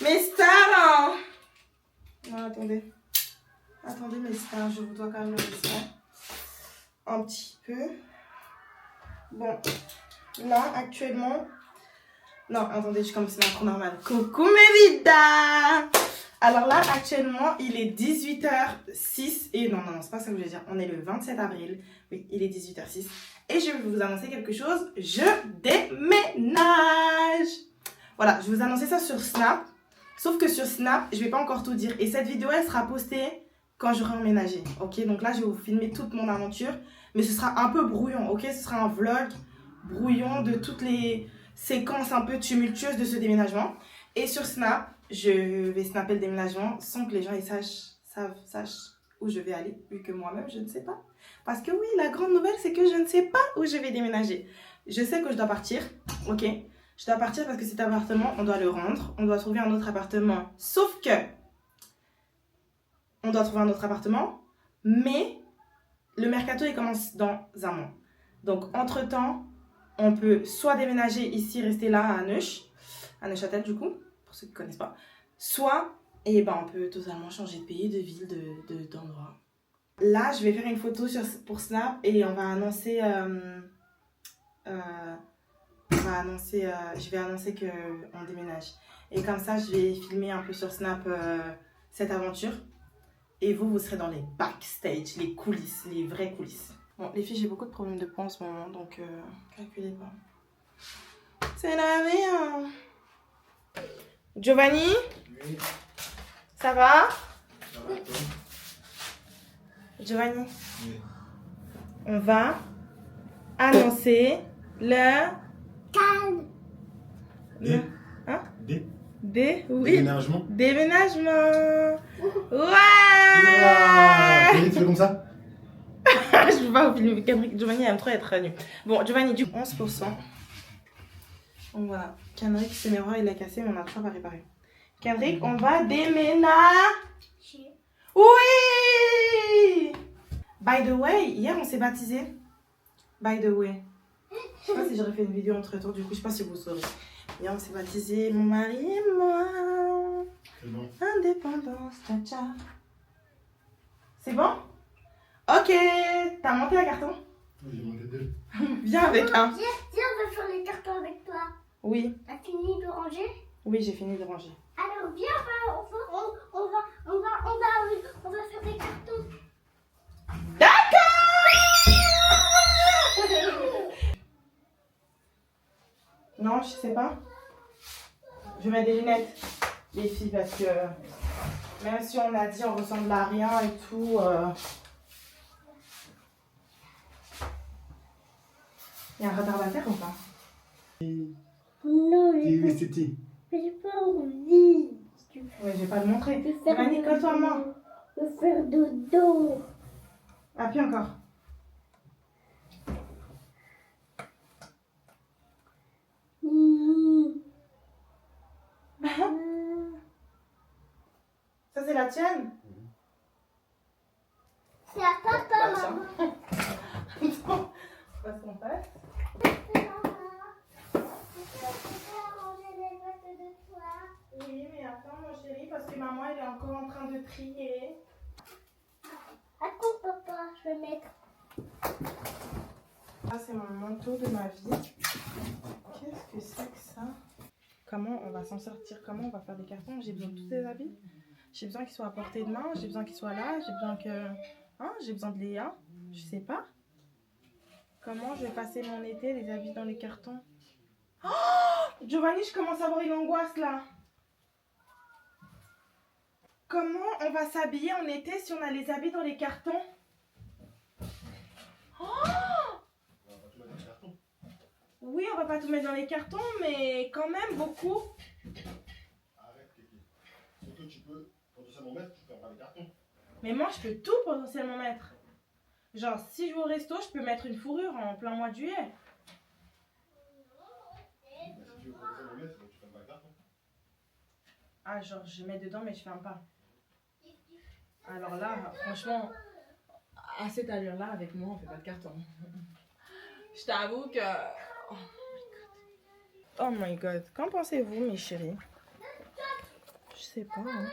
Mes stars hein. Non, attendez. Attendez, mes stars, je vous dois quand même le respect. Un petit peu. Bon, là, actuellement... Non, attendez, je commence ma cour normale. Coucou mes vidas. Alors là, actuellement, il est 18h06. Et non, c'est pas ça que je voulais dire. On est le 27 avril. Oui, il est 18h06. Et je vais vous annoncer quelque chose. Je déménage. Voilà, je vais vous annoncer ça sur Snap. Sauf que sur Snap, je vais pas encore tout dire. Et cette vidéo, elle sera postée quand j'aurai emménagé. Ok, donc là, je vais vous filmer toute mon aventure. Mais ce sera un peu brouillon, ok? Ce sera un vlog brouillon de toutes les séquences un peu tumultueuses de ce déménagement. Et sur Snap, je vais snapper le déménagement sans que les gens sachent où je vais aller, vu que moi-même, je ne sais pas. Parce que oui, la grande nouvelle, c'est que je ne sais pas où je vais déménager. Je sais que je dois partir, ok? Je dois partir parce que cet appartement, on doit le rendre. On doit trouver un autre appartement. Sauf que, on doit trouver un autre appartement, mais le mercato, il commence dans un mois. Donc, entre-temps, on peut soit déménager ici, rester là à Neuchâtel du coup, pour ceux qui ne connaissent pas, soit, et ben, on peut totalement changer de pays, de ville, d'endroit. Là, je vais faire une photo pour Snap et on va annoncer... je vais annoncer qu'on déménage. Et comme ça, je vais filmer un peu sur Snap cette aventure. Et vous serez dans les backstage, les coulisses, les vraies coulisses. Bon, les filles, j'ai beaucoup de problèmes de poids en ce moment, donc calculez pas. C'est la vie, hein. Giovanni? Oui. Ça va? Ça va, toi? Giovanni? Oui. On va annoncer le... Des? Hein? Oui. Déménagement? Déménagement. Ouais. Tu fais comme ça? Je peux pas vous filmer. Giovanni aime trop être nu. Bon, Giovanni, du 11%. Donc voilà. Kendrick, c'est mes bras, il a cassé, mais on a toujours pas réparé. Kendrick, on va déménager. Oui. By the way, hier on s'est baptisé. By the way. Je sais pas si j'aurais fait une vidéo entre temps, du coup, je sais pas si vous saurez. Hier on s'est baptisé, mon mari et moi. C'est bon. Indépendance, tcha. C'est bon? Ok, t'as monté la carton? Oui, j'ai monté deux. Viens avec un. Viens, on va faire les cartons avec toi. Oui, T'as fini de ranger? oui, j'ai fini de ranger. Alors viens, on va faire des cartons. D'accord! Non, je sais pas. Je vais mettre des lunettes, les filles, parce que même si on a dit on ressemble à rien et tout. Il y a un retardataire ou pas? Non, C'était. j'ai pas envie. Oui, je vais pas le montrer. Je vais faire Giovanni, colle-toi à moi. Je vais faire dodo. Appuie encore. Ça, c'est la tienne? C'est à papa, maman. Parce qu'on passe. Oui, mais attends, mon chéri, parce que maman, elle est encore en train de trier. Attends, papa, je vais mettre. Ça, c'est mon manteau de ma vie. Qu'est-ce que c'est que ça? Comment on va s'en sortir? Comment on va faire des cartons? J'ai besoin de tous ces habits. J'ai besoin qu'ils soient à portée de main. J'ai besoin qu'ils soient là. J'ai besoin que... Hein? J'ai besoin de Léa. Je sais pas. Comment je vais passer mon été, les habits dans les cartons? Oh, Giovanni, je commence à avoir une angoisse là. Comment on va s'habiller en été si on a les habits dans les cartons? Oh, On va pas tout mettre dans le carton. oui, on va pas tout mettre dans les cartons, mais quand même beaucoup. Arrête, Kéké. Surtout, tu peux potentiellement mettre, tu peux pas les cartons. Mais moi, je peux tout potentiellement mettre. Genre, si je vais au resto, je peux mettre une fourrure en plein mois de juillet. Mais si tu veux potentiellement mettre, tu fais pas le carton. Ah, genre, je mets dedans, mais je ferme pas. Alors là, franchement, à cette allure-là, avec moi, on fait pas de carton. Je t'avoue que... Oh my god. Qu'en pensez-vous, mes chéris? Je sais pas. Hein.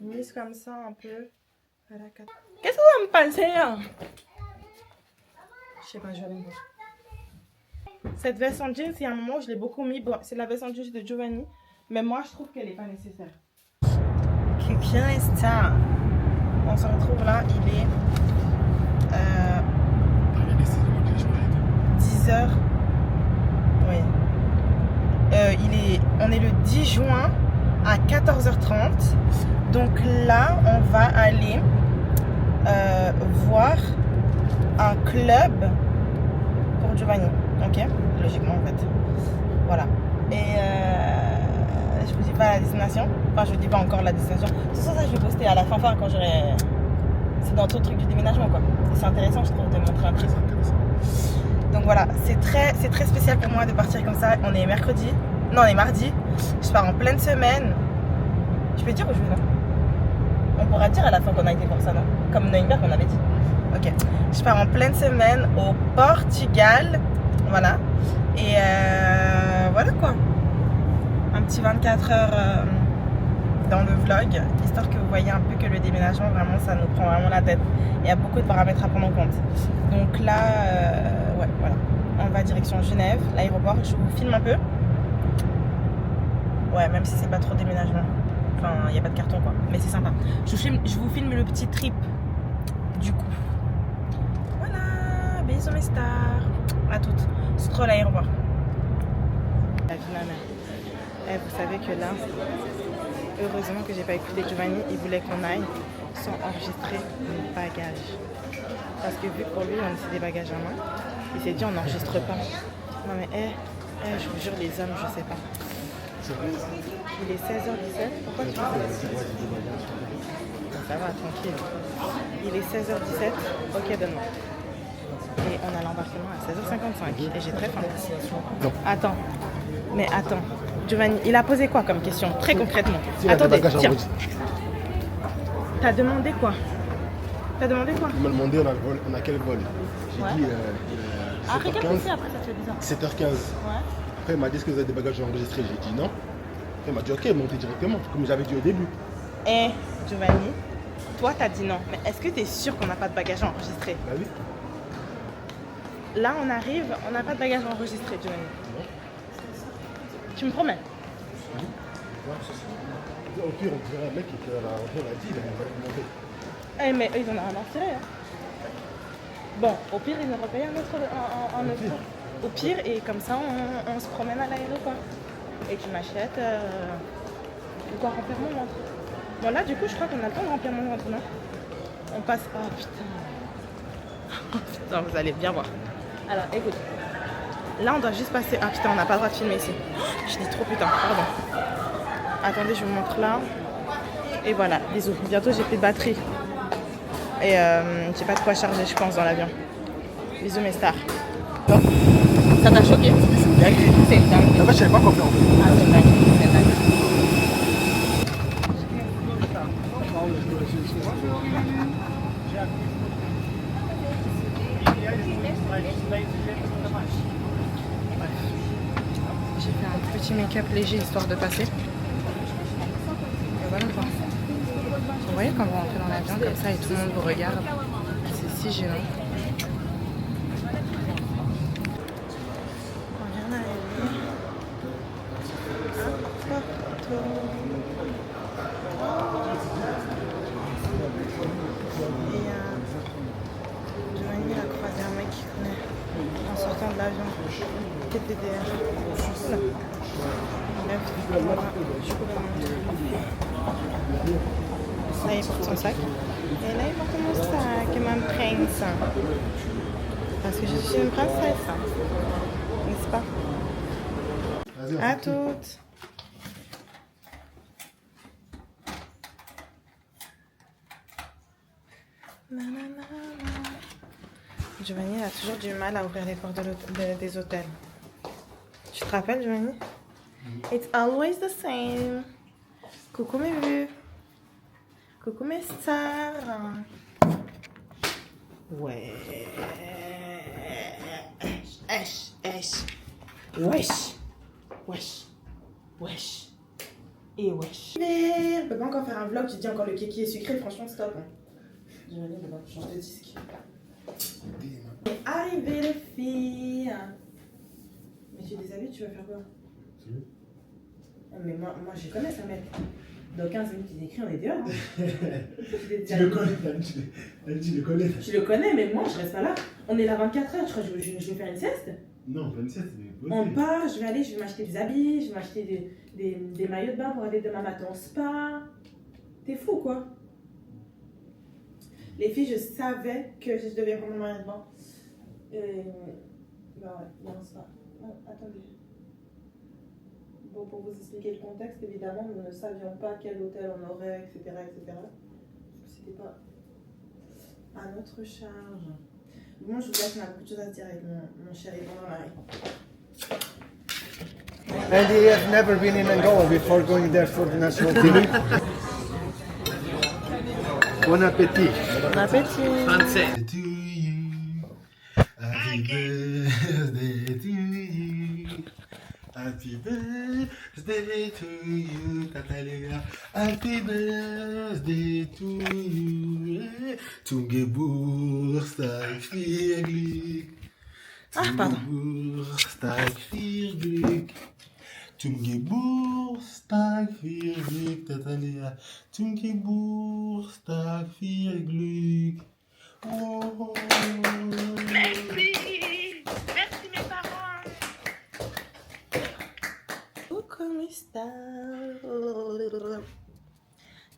Mise comme ça un peu. Qu'est-ce que vous me pensez hein? Je sais pas, je vais aller voir. Cette veste en jeans, il y a un moment où je l'ai beaucoup mis. Bon, c'est la veste en jeans de Giovanni. Mais moi, je trouve qu'elle n'est pas nécessaire. Quelqu'un est ça. On se retrouve là, il est 10h. Oui. On est le 10 juin à 14h30. Donc là, on va aller voir un club pour Giovanni. Ok, logiquement en fait. Voilà. Et je vous dis pas la destination. Enfin, je vous dis pas encore la destination. C'est ça, je vais poster à la fin quand j'aurai. C'est dans tout le truc du déménagement quoi. Et c'est intéressant, je trouve, de montrer un truc. Donc voilà, c'est très spécial pour moi de partir comme ça. On est mercredi. Non, on est mardi. Je pars en pleine semaine. Je peux dire où je vais là? On pourra dire à la fin qu'on a été comme ça, non? Comme Neuenberg, on avait dit. Ok. Je pars en pleine semaine au Portugal. Voilà. Et voilà quoi. Un petit 24 heures dans le vlog, histoire que vous voyez un peu que le déménagement, vraiment, ça nous prend vraiment la tête. Il y a beaucoup de paramètres à prendre en compte. Donc là, ouais, voilà. On va direction Genève, l'aéroport. Je vous filme un peu. Ouais, même si c'est pas trop déménagement. Enfin, il n'y a pas de carton quoi. Mais c'est sympa. Je vous filme le petit trip du coup. Voilà, bisous mes stars. À toutes. C'est trop l'aéroport. La vie de ma mère. Eh, vous savez que là, heureusement que j'ai pas écouté Giovanni. Il voulait qu'on aille sans enregistrer nos bagages. Parce que vu que pour lui, on laissait des bagages à main, il s'est dit on n'enregistre pas. Non mais je vous jure les hommes, je sais pas. Il est 16h17. Pourquoi tu fais ça? Ça va, tranquille. Il est 16h17. Ok, donne-moi. Et on a l'embarquement à 16h55. Et j'ai très faim. Attends. Mais attends. Giovanni, il a posé quoi comme question? Très concrètement. Attendez, tiens. T'as demandé quoi? T'as demandé quoi? Il m'a demandé on a quel vol. J'ai dit après 7h15. après ça te fait bizarre. 7h15. Ouais. Après, il m'a dit est-ce que vous avez des bagages enregistrés? J'ai dit non. Après, il m'a dit ok, montez directement, comme j'avais dit au début. Eh, Giovanni, toi t'as dit non. Mais est-ce que t'es sûr qu'on n'a pas de bagages enregistrés? Bah oui. Là, on arrive, on n'a pas de bagages enregistrés, Giovanni. Non. Tu me promets? Oui. Ouais. Au pire, on dirait un mec qui l'a dit, il a monté. Eh, mais eux, ils en ont rien à tirer. Hein. Bon, au pire, ils nous repayent un autre. Au pire, et comme ça, on se promène à l'aéroport. Et tu m'achètes. De quoi remplir mon ventre. Bon, là, du coup, je crois qu'on a le temps de remplir mon ventre, non? On passe. Oh putain. Putain, vous allez bien voir. Alors, écoute. Là, on doit juste passer. Ah putain, on n'a pas le droit de filmer ici. Je dis trop putain, pardon. Attendez, je vous montre là. Et voilà, bisous. Bientôt, j'ai plus de batterie. Et j'ai pas de quoi charger, je pense, dans l'avion. Bisous, mes stars. Bon. Ça t'a choqué? C'est dingue. C'est dingue. En fait, je savais pas quoi faire en fait. Ah, c'est dingue. C'est dingue. J'ai fait un petit make-up léger histoire de passer. Et voilà quoi. Vous voyez quand vous rentrez dans l'avion comme ça et tout le monde vous regarde, c'est si gênant. On vient d'arriver à Porto. Et Giovanni a croisé un mec qu'il connaît en sortant de l'avion. TPDR. Oula. Bref, voilà. Je peux pas montrer. Là, il porte son sac. Et là, il porte mon sac, ma prince. Parce que je suis une princesse. N'est-ce pas? À toutes. Giovanni a toujours du mal à ouvrir les portes des hôtels. Tu te rappelles, Giovanni? It's always the same. Coucou mes vues. Coucou mes stars. Ouais. Wesh. Wesh. Wesh. Et wesh. On peut pas encore faire un vlog, j'ai dit encore le kéké est sucré, franchement stop. Hein. J'ai rien dedans, je change de disque. Arrivé les filles. Mais tu déshabilles, tu vas faire quoi? Mais moi je connais ça mec. Dans 15 minutes il écrit, on est dehors. Tu le connais, tu le connais. Tu le connais, mais moi je reste pas là. On est là 24 heures, je crois que je vais faire une sieste. Non, pas une sieste, mais poser. On part, je vais m'acheter des habits, je vais m'acheter des maillots de bain pour aller demain matin au spa. T'es fou quoi? Les filles, je savais que je devais prendre mon maillot de bain. Bah ouais, il y a un spa. Oh, attendez. Bon, pour vous expliquer le contexte, évidemment, nous ne savions pas quel hôtel on aurait, etc. etc. C'était pas à notre charge. Bon, je vous laisse, on a beaucoup de choses à se dire avec mon chéri, mon mari. And he has never been in Angola before going there for the national team. Bon appétit. Bon appétit. Français. To you, happy birthday to you, happy birthday to you, Tatalia, happy birthday to you, zum Geburtstag viel Glück, zum Geburtstag viel Glück. Zum Geburtstag viel Glück, Tatalia. Zum Geburtstag viel Glück. Oh. Merci. Merci mes parents. Comment está?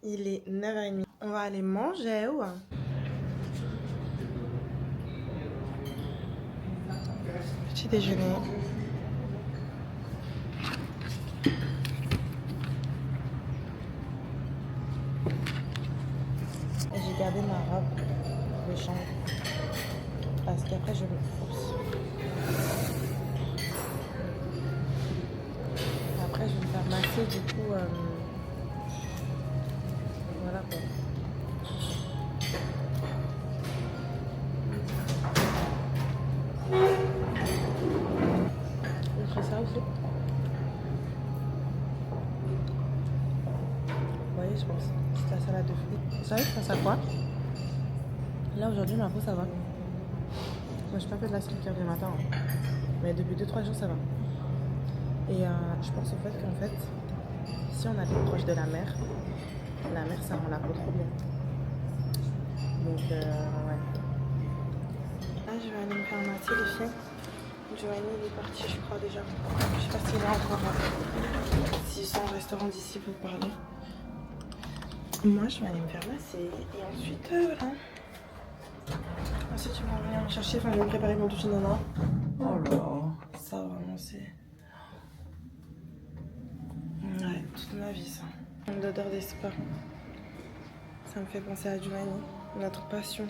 Il est 9h30. On va aller manger ou? Petit déjeuner. J'ai gardé ma robe de chambre parce qu'après je me pousse. Après je vais me faire masser du coup voilà quoi. Je fais ça aussi. Vous voyez, je pense c'est la salade de fruits. Vous savez je pense à quoi? Là aujourd'hui ma peau ça va. Moi j'ai pas fait de la skincare du matin hein. Mais depuis 2-3 jours ça va. Et je pense au fait qu'en fait si on habite proche de la mer ça rend la peau trop bien. Donc ouais. Là je vais aller me faire masser les filles. Joanie il est parti je crois déjà. Je sais pas s'il est encore s'ils sont au restaurant d'ici pour parler. Moi je vais aller me faire masser et ensuite voilà. Ensuite tu vas venir me chercher, enfin je vais me préparer mon douche nana. Oh là, ça vraiment c'est... Ouais, toute ma vie ça. L'odeur des spas. Ça me fait penser à Joanie, notre passion.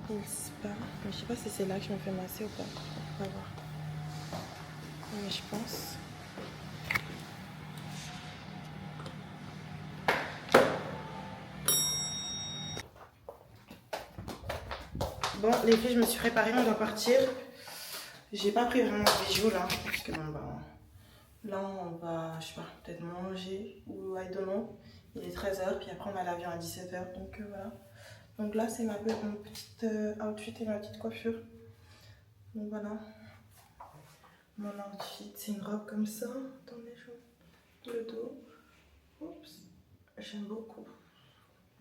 Et le spa. Mais je sais pas si c'est là que je me fais masser ou pas. On va voir. Mais je pense. Bon, les filles, je me suis préparée, on doit partir. J'ai pas pris vraiment de bijoux là. Parce que bon, bah, là, on va, je sais pas, peut-être manger ou I don't know. Il est 13h, puis après, on a l'avion à 17h. Donc voilà. Donc là, c'est mon petit outfit et ma petite coiffure. Donc voilà. Mon outfit, c'est une robe comme ça. Attendez, je le dos. Oups. J'aime beaucoup.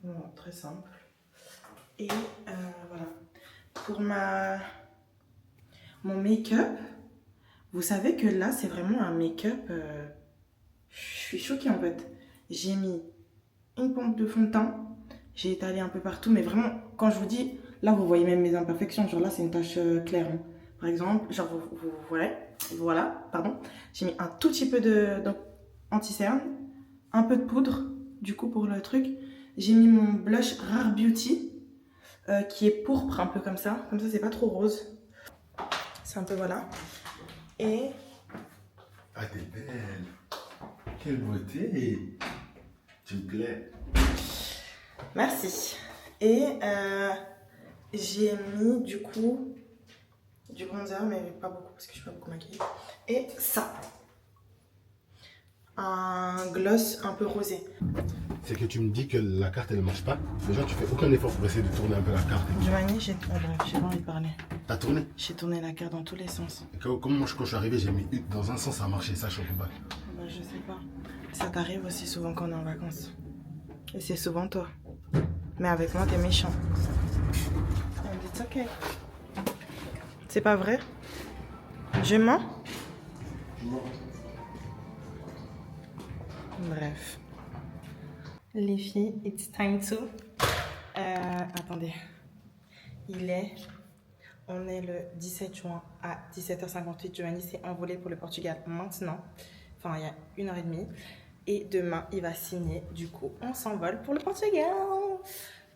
Bon, très simple. Et voilà. Pour mon make-up, vous savez que là, c'est vraiment un make-up. Je suis choquée en fait. J'ai mis une pompe de fond de teint. J'ai étalé un peu partout, mais vraiment, quand je vous dis, là, vous voyez même mes imperfections. Genre là, c'est une tache claire. Hein. Par exemple, genre, voilà, pardon. J'ai mis un tout petit peu d'anti-cerne, un peu de poudre, du coup, pour le truc. J'ai mis mon blush Rare Beauty. Qui est pourpre un peu comme ça c'est pas trop rose, c'est un peu voilà. Et Ah t'es belle, quelle beauté, tu me plais. Merci. Et j'ai mis du coup du bronzer mais pas beaucoup parce que je suis pas beaucoup maquillée. Et ça un gloss un peu rosé. C'est que tu me dis que la carte elle marche pas. Déjà tu fais aucun effort pour essayer de tourner un peu la carte. Giovanni, j'ai pas envie de parler. T'as tourné? J'ai tourné la carte dans tous les sens. Et comme moi quand je suis arrivé, j'ai mis une dans un sens, ça a marché, ça choque pas. Bah, je sais pas. Ça t'arrive aussi souvent quand on est en vacances. Et c'est souvent toi. Mais avec moi, t'es méchant. And it's okay. C'est pas vrai? Je mens? Bref. Les filles, it's time to... attendez. On est le 17 juin à 17h58. Giovanni s'est envolé pour le Portugal maintenant. Enfin, il y a 1h30. Et demain, il va signer. Du coup, on s'envole pour le Portugal.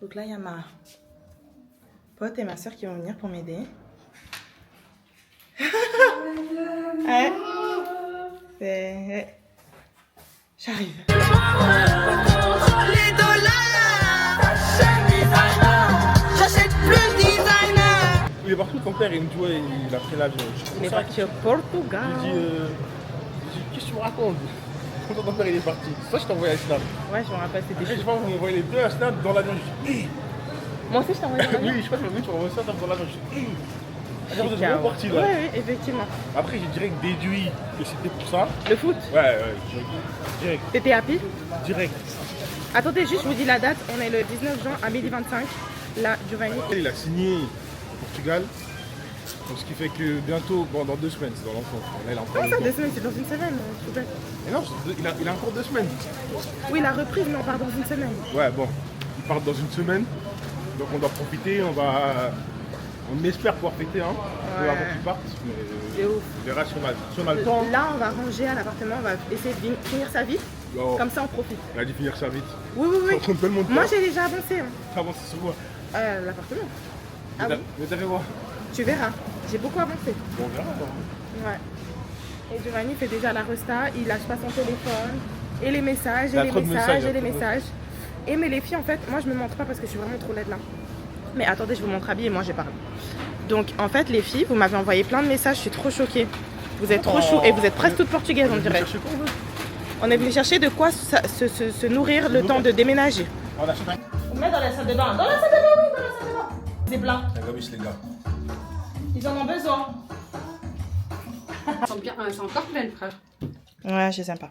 Donc là, il y a ma pote et ma soeur qui vont venir pour m'aider. Ouais. J'arrive. Les dollars. J'achète plus designer. Il est partout, ton père, il me dit, ouais, il a pris l'avion. Il est parti au Portugal. Je lui dis, qu'est-ce que tu me racontes? Quand ton père il est parti, ça je t'ai envoyé un snap. Ouais, je me rappelle, c'était Après, chaud. je vois, vous m'envoyez les deux un snap dans l'avion. Je dis, Moi aussi, je t'ai envoyé un oui, je crois que tu m'envoies ça dans l'avion. Je dis, alors vous êtes vraiment parti là. Oui, effectivement. Après, j'ai direct déduit que c'était pour ça. Le foot. Ouais, direct. T'étais happy? Direct. Attendez, juste, je vous dis la date. On est le 19 juin à 12h25. Là, Giovanni. Il a signé au Portugal. Donc, ce qui fait que bientôt, bon, dans 2 semaines, c'est dans l'enfant. Là, il a encore Ah, le ça, temps. 2 semaines, c'est dans une semaine, s'il vous plaît. Et non, il a encore 2 semaines. Oui, la reprise, mais on part dans une semaine. Ouais, bon, ils partent dans une semaine, donc on doit profiter, on espère pouvoir fêter, hein, Ouais. avant qu'ils partent, mais C'est ouf. on verra si on a le temps. Là, on va ranger à l'appartement, on va essayer de finir ça vite. Oh, Comme ça, on profite. on a dû finir ça vite. Oui, oui, oui. On peut le monter. Moi, j'ai déjà avancé. Hein. Avancé sur moi. L'appartement. Ah oui, Mais t'as fait quoi? tu verras. J'ai beaucoup avancé. Bon, on verra. Bon. Ouais. Et Giovanni fait déjà la resta, il lâche pas son téléphone. Et les messages, Il y et a les trop de messages, messages, et les il y a trop de messages. Et mais les filles, en fait, moi, je me montre pas parce que je suis vraiment trop laide là. Mais attendez, je vous montre habillée et moi, je parle. Donc, en fait, les filles, vous m'avez envoyé plein de messages, je suis trop choquée. Vous êtes trop chou et vous êtes presque toutes portugaises, on dirait. Chercher quoi, on veut? On est venu chercher de quoi se nourrir le temps de déménager. On achète un. On met dans la salle de bain. Dans la salle de bain, oui, dans la salle de bain. C'est plein. Un gabiche, les gars. Ils en ont besoin. C'est encore plein, frère. Ouais, je les aime pas.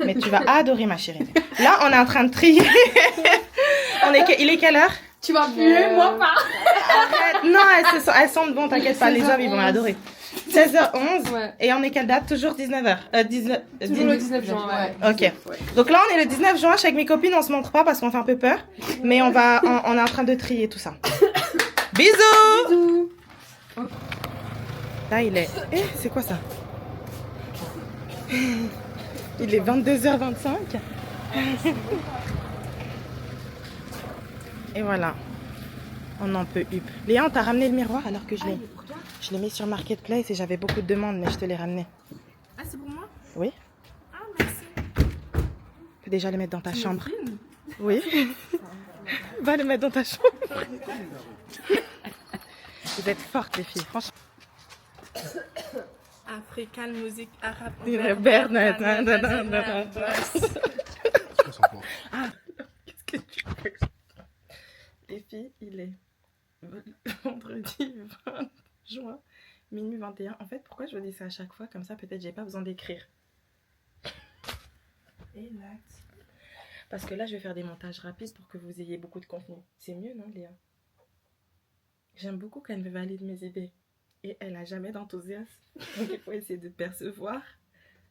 Mais tu vas adorer, ma chérie. Là, on est en train de trier. Il est quelle heure? Tu vas puer, moi pas. Arrête. Non, elles sentent bon, t'inquiète pas. Les hommes, ils vont adorer. 16h11. Ouais. Et on est quelle date? Toujours 19h. Toujours le 19 juin, ouais. Ok. Donc là, on est le 19 juin. Je suis avec mes copines, on se montre pas parce qu'on fait un peu peur. Mais on est en train de trier tout ça. Bisous. Bisous. Là, il est... Eh, c'est quoi ça? Il est 22h25. Et voilà. On en peut up. Léa, on t'a ramené le miroir alors que je l'ai mis sur Marketplace et j'avais beaucoup de demandes, mais je te l'ai ramené. Ah, c'est pour moi? Oui? Ah, merci. Tu peux déjà le mettre dans ta chambre. Oui. Va le mettre dans ta chambre. Vous êtes fortes, les filles, franchement. African music arabe. Ah, qu'est-ce que tu fais? Les filles, il est vendredi 20 juin, minuit 21. En fait, pourquoi je vous dis ça à chaque fois? Comme ça, peut-être j'ai pas besoin d'écrire. Exact. Parce que là, je vais faire des montages rapides pour que vous ayez beaucoup de contenu. C'est mieux, non, Léa? J'aime beaucoup qu'elle me valide mes idées. Et elle a jamais d'enthousiasme. Donc il faut essayer de percevoir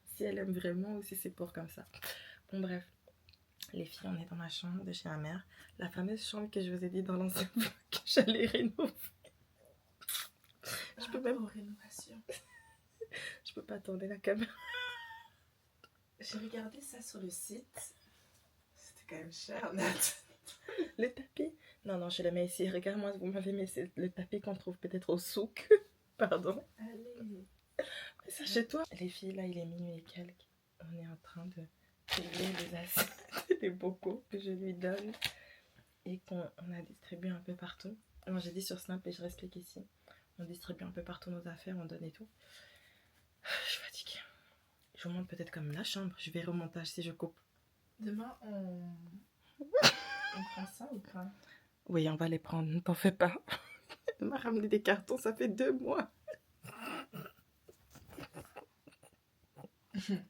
si elle aime vraiment ou si c'est pour comme ça. Bon bref. Les filles, on est dans la chambre de chez ma mère. La fameuse chambre que je vous ai dit dans l'ancien vlog que j'allais rénover. Je peux même... rénovation. Je peux pas tourner la caméra. J'ai regardé ça sur le site. C'était quand même cher, Nat. Le tapis. Non, je le mets ici. Regarde-moi, vous m'avez mis le tapis qu'on trouve peut-être au souk. Pardon. Allez. Mais ça chez toi. Les filles, là, il est minuit et quelques. On est en train de trier les assiettes, les bocaux que je lui donne et qu'on a distribué un peu partout. Moi, j'ai dit sur Snap et je réexplique ici. On distribue un peu partout nos affaires, on donne et tout. Je suis fatiguée. Je vous montre peut-être comme la chambre. Je vais au montage si je coupe. Demain, on prend ça ou pas? Oui, on va les prendre, ne t'en fais pas. Elle m'a ramené des cartons, ça fait 2 mois. Cette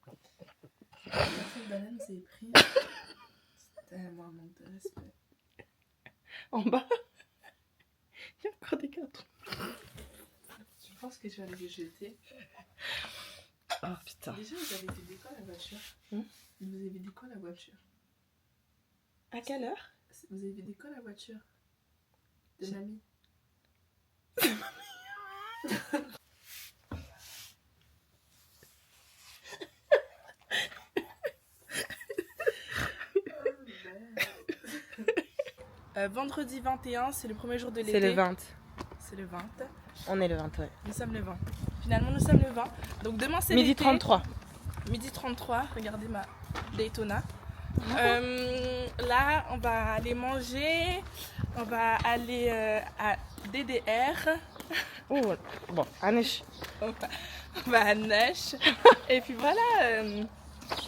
banane, c'est pris. C'est tellement un manque de respect. En bas, il y a encore des cartons. Je pense que tu vas les jeter. Oh putain. Déjà, vous avez vidé quoi la voiture? Vous avez vidé quoi la voiture? À quelle heure? Vous avez vidé quoi la voiture? De mamie. Vendredi 21, c'est le premier jour de l'été. C'est le 20. C'est le 20. On est le 20, ouais. Nous sommes le 20. Finalement, nous sommes le 20. Donc demain, c'est Midi l'été. 33. Midi 33, regardez ma Daytona. Là, on va aller manger. On va aller à DDR. Oh, bon, Anish. On va à Neige. Et puis voilà.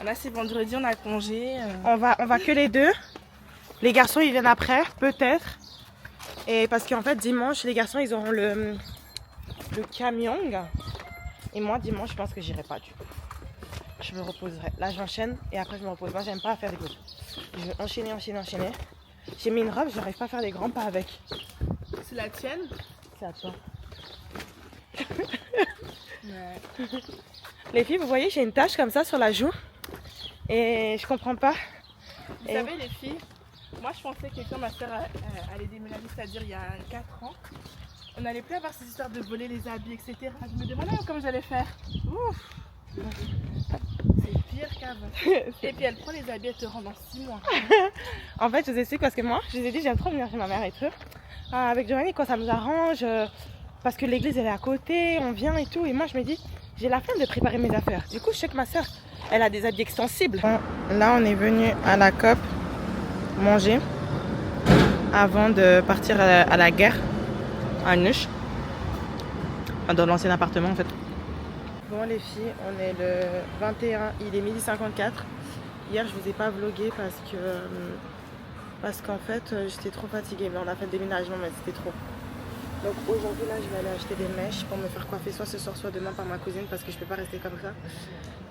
Là, c'est vendredi, on a congé. On va que les deux. Les garçons, ils viennent après, peut-être. Et parce qu'en fait, dimanche, les garçons, ils auront le camion. Et moi, dimanche, je pense que j'irai pas du tout. Je me reposerai. Là, j'enchaîne et après, je me repose. Moi, j'aime pas faire des pauses. Je vais enchaîner. J'ai mis une robe, je n'arrive pas à faire des grands pas avec. C'est la tienne? C'est à toi. Ouais. Les filles, vous voyez, j'ai une tache comme ça sur la joue. Et je comprends pas. Vous savez, les filles, moi je pensais que quand ma soeur allait déménager, c'est-à-dire il y a 4 ans, on n'allait plus avoir ces histoires de voler les habits, etc. Je me demandais comment j'allais faire. Ouf. C'est pire qu'avant. Et puis elle prend les habits, elle te rend dans 6 mois. En fait, je vous explique parce que moi, je vous ai dit, j'aime trop venir chez ma mère et tout. Avec Giovanni, quand ça nous arrange, parce que l'église elle est à côté, on vient et tout. Et moi, je me dis, j'ai la flemme de préparer mes affaires. Du coup, je sais que ma soeur, elle a des habits extensibles. Bon, là, on est venu à la COP manger avant de partir à la guerre à Nush, dans l'ancien appartement en fait. Bon les filles, on est le 21, il est 12h54. Hier je vous ai pas vlogué parce qu'en fait j'étais trop fatiguée, mais on a fait le déménagement mais c'était trop. Donc aujourd'hui là je vais aller acheter des mèches pour me faire coiffer soit ce soir soit demain par ma cousine parce que je peux pas rester comme ça.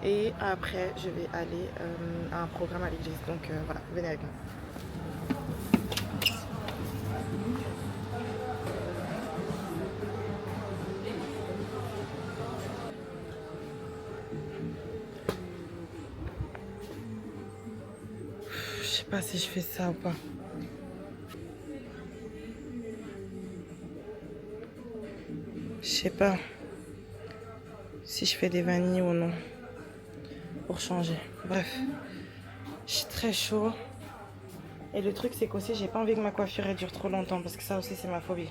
Et après je vais aller à un programme à l'église, donc voilà, venez avec moi. Je sais pas si je fais ça ou pas. Je sais pas si je fais des vanilles ou non pour changer. Bref, je suis très chaud. Et le truc c'est qu'aussi j'ai pas envie que ma coiffure elle dure trop longtemps parce que ça aussi c'est ma phobie.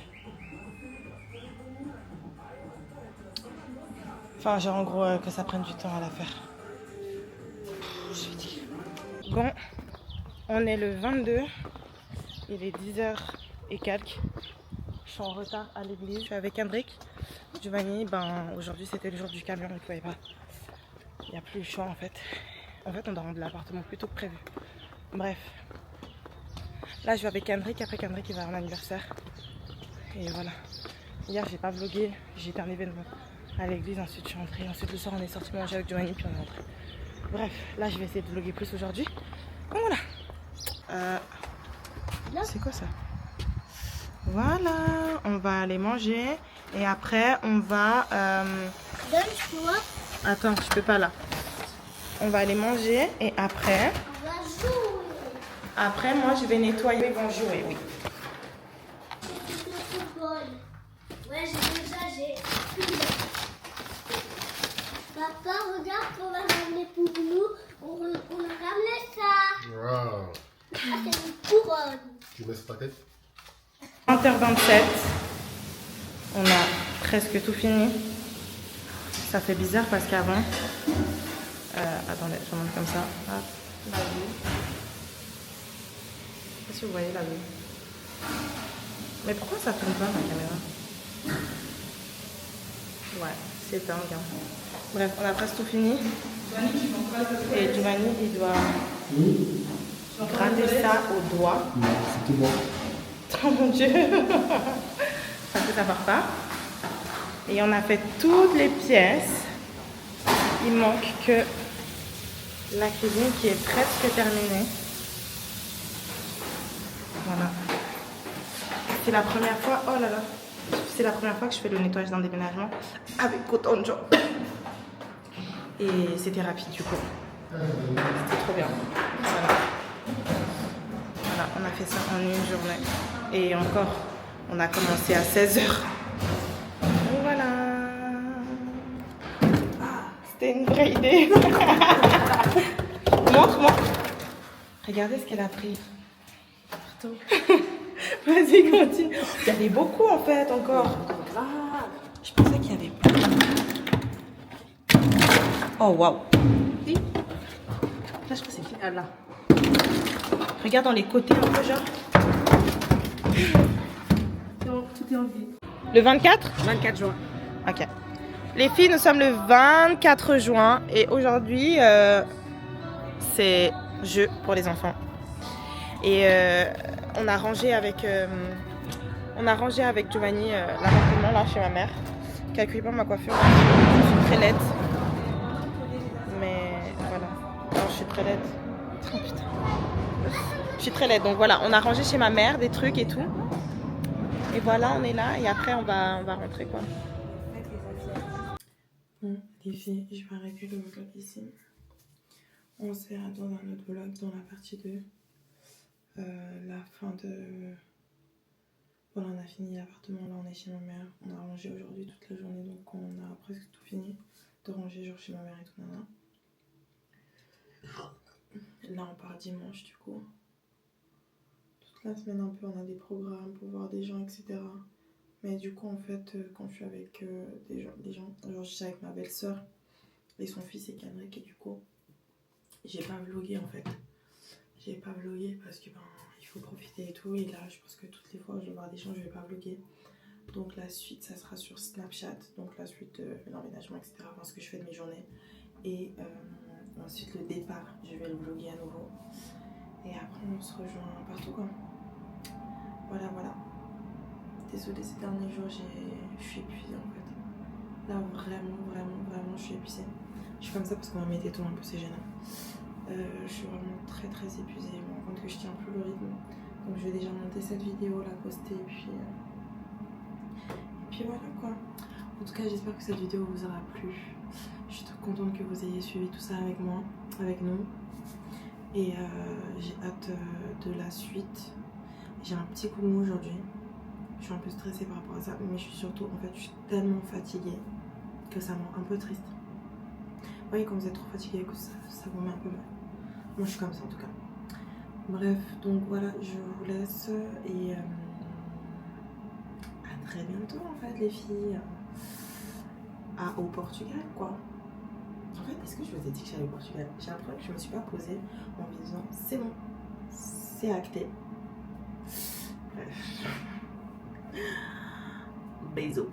Enfin genre en gros que ça prenne du temps à la faire. Je suis fatiguée. Bon, on est le 22. Il est 10h et quelques. Je suis en retard à l'église. Je suis avec Hendrik. Giovanni, aujourd'hui c'était le jour du camion, il pouvait pas. Il n'y a plus le choix en fait. En fait on doit rendre l'appartement plus tôt que prévu. Bref. Là je vais avec Hendrik, après qu'Hendrik il va avoir un anniversaire. Et voilà. Hier j'ai pas vlogué, j'ai été arrivée à l'église, ensuite je suis rentrée. Ensuite le soir on est sorti manger avec Giovanni puis on est rentré. Bref, là je vais essayer de vlogger plus aujourd'hui. Donc voilà. C'est quoi ça? Voilà, on va aller manger et après on va... Donne-toi, Attends, je peux pas là. On va aller manger et après... on va jouer. Après moi je vais nettoyer. Ils vont jouer, oui. C'est le football. Ouais, j'ai. Papa, regarde qu'on a ramené pour nous. On a ramené ça. Wow. Ah, c'est une couronne. Tu mets sur ta tête? 20h27. On a presque tout fini. Ça fait bizarre parce qu'avant... attendez, je montre comme ça. Hop, la vue. Je sais pas si vous voyez la vue. Mais pourquoi ça tourne pas ma caméra? Ouais, c'est dingue. Hein. Bref, on a presque tout fini. Et Giovanni, il doit gratter ça au doigt. C'est tout bon. Oh mon Dieu. Parce que ça part pas. Et on a fait toutes les pièces. Il manque que la cuisine qui est presque terminée. Voilà. C'est la première fois, oh là là, c'est la première fois que je fais le nettoyage d'un déménagement avec autant de gens. Et c'était rapide du coup. C'était trop bien. Voilà. Voilà, on a fait ça en une journée. Et encore, on a commencé à 16h. Donc voilà. C'était une vraie idée. Montre-moi. Regardez ce qu'elle a pris. Partout. Vas-y, continue. Il y avait beaucoup en fait encore. Je pensais qu'il y avait pas. Oh waouh. Là, je crois que c'est qui? Là. Regarde dans les côtés un peu, genre. Tout est en vie. Le 24? 24 juin. Ok. Les filles, nous sommes le 24 juin et aujourd'hui, c'est jeu pour les enfants. Et on a rangé avec Giovanni l'appartement là chez ma mère, qui a cueilli pas ma coiffure. Je suis très laide. Mais voilà. Non, je suis très laide. Oh putain. Je suis très laide. Donc voilà, on a rangé chez ma mère des trucs et tout. Et voilà, on est là et après on va rentrer quoi. Bon, les filles, je vais arrêter le vlog ici. On se verra dans un autre vlog dans la partie 2. La fin de... Voilà, on a fini l'appartement, là on est chez ma mère. On a rangé aujourd'hui toute la journée, donc on a presque tout fini de ranger genre chez ma mère et tout. Là on part dimanche du coup. Toute la semaine un peu on a des programmes pour voir des gens, etc. Mais du coup en fait quand je suis avec des gens, genre je suis avec ma belle-sœur et son fils et Kendrick et du coup j'ai pas vlogué en fait. J'ai pas vlogué parce que il faut profiter et tout. Et là, je pense que toutes les fois où je vais voir des gens, je vais pas vloguer. Donc la suite, ça sera sur Snapchat. Donc la suite de l'emménagement, etc. Parce que je fais de mes journées. Et ensuite le départ, je vais le vloguer à nouveau. Et après, on se rejoint partout quoi. Voilà, voilà. Désolée, ces derniers jours, je suis épuisée en fait. Là, vraiment, je suis épuisée. Je suis comme ça parce qu'on va mettre des tons un peu, c'est gênant. Je suis vraiment très épuisée, je me rends compte que je tiens plus le rythme. Donc je vais déjà monter cette vidéo, la poster et puis voilà quoi. En tout cas j'espère que cette vidéo vous aura plu. Je suis trop contente que vous ayez suivi tout ça avec moi, avec nous. Et j'ai hâte de la suite. J'ai un petit coup de mou aujourd'hui. Je suis un peu stressée par rapport à ça, mais je suis surtout, en fait, je suis tellement fatiguée que ça me rend un peu triste. Vous voyez quand vous êtes trop fatigué, que ça vous met un peu mal. Moi je suis comme ça en tout cas. Bref, donc voilà, je vous laisse et à très bientôt en fait les filles. Au Portugal quoi. En fait, est-ce que je vous ai dit que j'allais au Portugal? J'ai l'impression que je me suis pas posée en me disant c'est bon, c'est acté. Bref. Bisous.